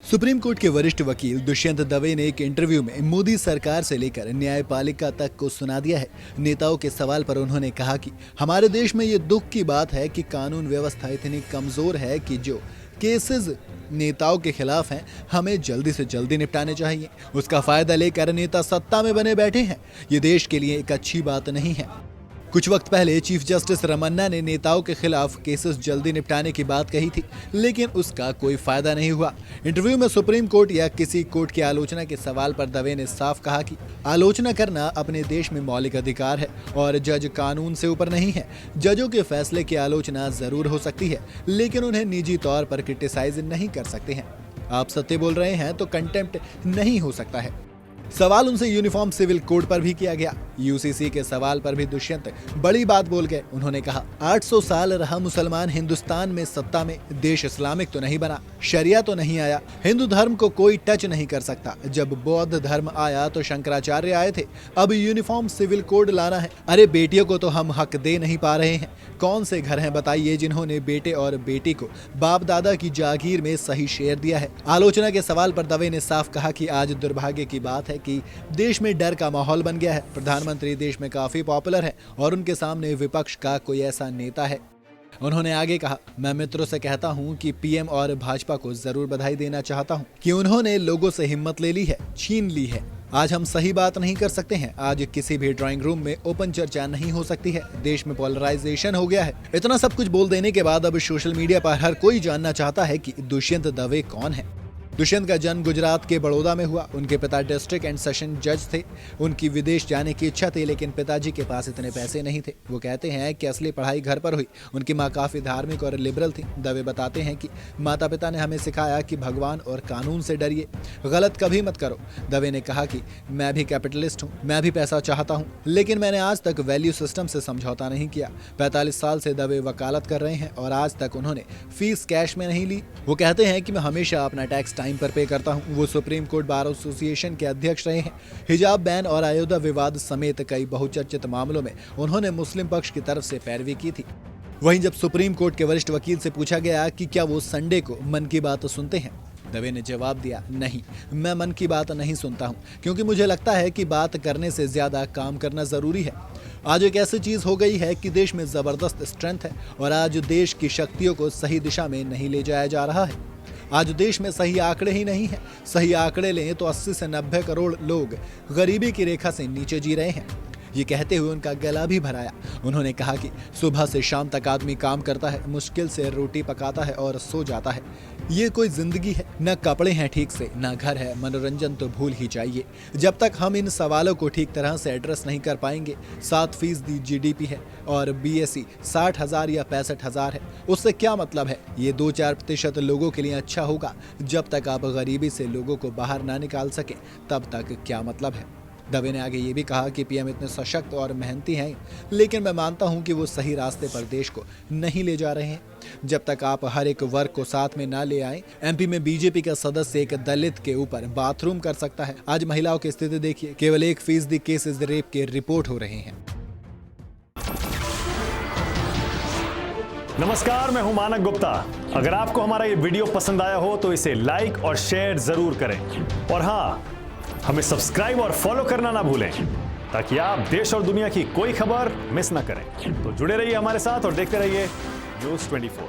Supreme court के वरिष्ठ वकील दुष्यंत दवे ने एक इंटरव्यू में मोदी सरकार से लेकर न्यायपालिका तक को सुना दिया है। नेताओं के सवाल पर उन्होंने कहा कि हमारे देश में ये दुख की बात है कि कानून व्यवस्था इतनी कमजोर है कि जो केसेस नेताओं के खिलाफ हैं हमें जल्दी से जल्दी निपटाने चाहिए। उसका फायदा लेकर नेता सत्ता में बने बैठे हैं। ये देश के लिए एक अच्छी बात नहीं है। कुछ वक्त पहले चीफ जस्टिस रमन्ना ने नेताओं के खिलाफ केसेस जल्दी निपटाने की बात कही थी, लेकिन उसका कोई फायदा नहीं हुआ। इंटरव्यू में सुप्रीम कोर्ट या किसी कोर्ट की आलोचना के सवाल पर दवे ने साफ कहा कि आलोचना करना अपने देश में मौलिक अधिकार है और जज कानून से ऊपर नहीं है। जजों के फैसले की आलोचना जरूर हो सकती है, लेकिन उन्हें निजी तौर पर क्रिटिसाइज नहीं कर सकते हैं। आप सत्य बोल रहे हैं तो कंटेम्प्ट नहीं हो सकता है। सवाल उनसे यूनिफॉर्म सिविल कोड पर भी किया गया। यूसीसी के सवाल पर भी दुष्यंत बड़ी बात बोल गए। उन्होंने कहा 800 साल रहा मुसलमान हिंदुस्तान में सत्ता में, देश इस्लामिक तो नहीं बना, शरिया तो नहीं आया, हिंदू धर्म को कोई टच नहीं कर सकता। जब बौद्ध धर्म आया तो शंकराचार्य आए थे, अब यूनिफॉर्म सिविल कोड लाना है। अरे बेटियों को तो हम हक दे नहीं पा रहे हैं। कौन से घर हैं बताइए जिन्होंने बेटे और बेटी को बाप दादा की जागीर में सही शेयर दिया है। आलोचना के सवाल पर दवे ने साफ कहा कि आज दुर्भाग्य की बात है कि देश में डर का माहौल बन गया है। प्रधानमंत्री देश में काफी पॉपुलर है और उनके सामने विपक्ष का कोई ऐसा नेता है। उन्होंने आगे कहा, मैं मित्रों से कहता हूं कि पीएम और भाजपा को जरूर बधाई देना चाहता हूं कि उन्होंने लोगों से हिम्मत ले ली है, छीन ली है। आज हम सही बात नहीं कर सकते हैं। आज किसी भी ड्राइंग रूम में ओपन चर्चा नहीं हो सकती है। देश में पोलराइजेशन हो गया है। इतना सब कुछ बोल देने के बाद अब सोशल मीडिया पर हर कोई जानना चाहता है कि दुष्यंत दवे कौन है। दुष्यंत का जन्म गुजरात के बड़ौदा में हुआ। उनके पिता डिस्ट्रिक्ट एंड सेशन जज थे। उनकी विदेश जाने की इच्छा थी, लेकिन पिताजी के पास इतने पैसे नहीं थे। वो कहते हैं कि असली पढ़ाई घर पर हुई। उनकी माँ काफी धार्मिक और लिबरल थी। दवे बताते हैं कि माता पिता ने हमें सिखाया कि भगवान और कानून से डरिए, गलत कभी मत करो। दवे ने कहा कि मैं भी कैपिटलिस्ट हूँ, मैं भी पैसा चाहता हूँ, लेकिन मैंने आज तक वैल्यू सिस्टम से समझौता नहीं किया। 45 साल से दवे वकालत कर रहे हैं और आज तक उन्होंने फीस कैश में नहीं ली। वो कहते हैं कि मैं हमेशा अपना टैक्स टाइम पर पे करता हूं। वो सुप्रीम कोर्ट बार एसोसिएशन के अध्यक्ष रहे हैं। हिजाब बैन और अयोध्या विवाद समेत कई बहुचर्चित मामलों में उन्होंने मुस्लिम पक्ष की तरफ से पैरवी की थी। वहीं जब सुप्रीम कोर्ट के वरिष्ठ वकील से पूछा गया कि क्या वो संडे को मन की बात सुनते हैं, दवे ने जवाब दिया, नहीं, मैं मन की बात नहीं सुनता हूं, क्योंकि मुझे लगता है कि बात करने से ज्यादा काम करना जरूरी है। आज एक ऐसी चीज हो गई है कि देश में जबरदस्त स्ट्रेंथ है और आज देश की शक्तियों को सही दिशा में नहीं ले जाया जा रहा है। आज देश में सही आंकड़े ही नहीं है। सही आंकड़े लें तो 80 से 90 करोड़ लोग गरीबी की रेखा से नीचे जी रहे हैं। ये कहते हुए उनका गला भी भराया। उन्होंने कहा कि सुबह से शाम तक आदमी काम करता है, मुश्किल से रोटी पकाता है और सो जाता है। ये कोई जिंदगी है? न कपड़े हैं ठीक से, न घर है, मनोरंजन तो भूल ही जाइए। जब तक हम इन सवालों को ठीक तरह से एड्रेस नहीं कर पाएंगे, 7% जीडीपी है और बीएसई 60,000 या 65,000 है, उससे क्या मतलब है? ये 2-4% लोगों के लिए अच्छा होगा। जब तक आप गरीबी से लोगों को बाहर ना निकाल सके, तब तक क्या मतलब है? दवे ने आगे ये भी कहा कि पीएम इतने सशक्त और मेहनती हैं, लेकिन मैं मानता हूं कि वो सही रास्ते पर देश को नहीं ले जा रहे हैं। जब तक आप हर एक वर्ग को साथ में ना ले आए। एमपी में बीजेपी का सदस्य एक दलित के ऊपर बाथरूम कर सकता है। आज महिलाओं की स्थिति देखिए, केवल 1% केसेस रेप के रिपोर्ट हो रहे हैं। नमस्कार, मैं हूं मानक गुप्ता। अगर आपको हमारा ये वीडियो पसंद आया हो तो इसे लाइक और शेयर जरूर करें और हाँ, हमें सब्सक्राइब और फॉलो करना ना भूलें ताकि आप देश और दुनिया की कोई खबर मिस ना करें। तो जुड़े रहिए हमारे साथ और देखते रहिए न्यूज़ 24।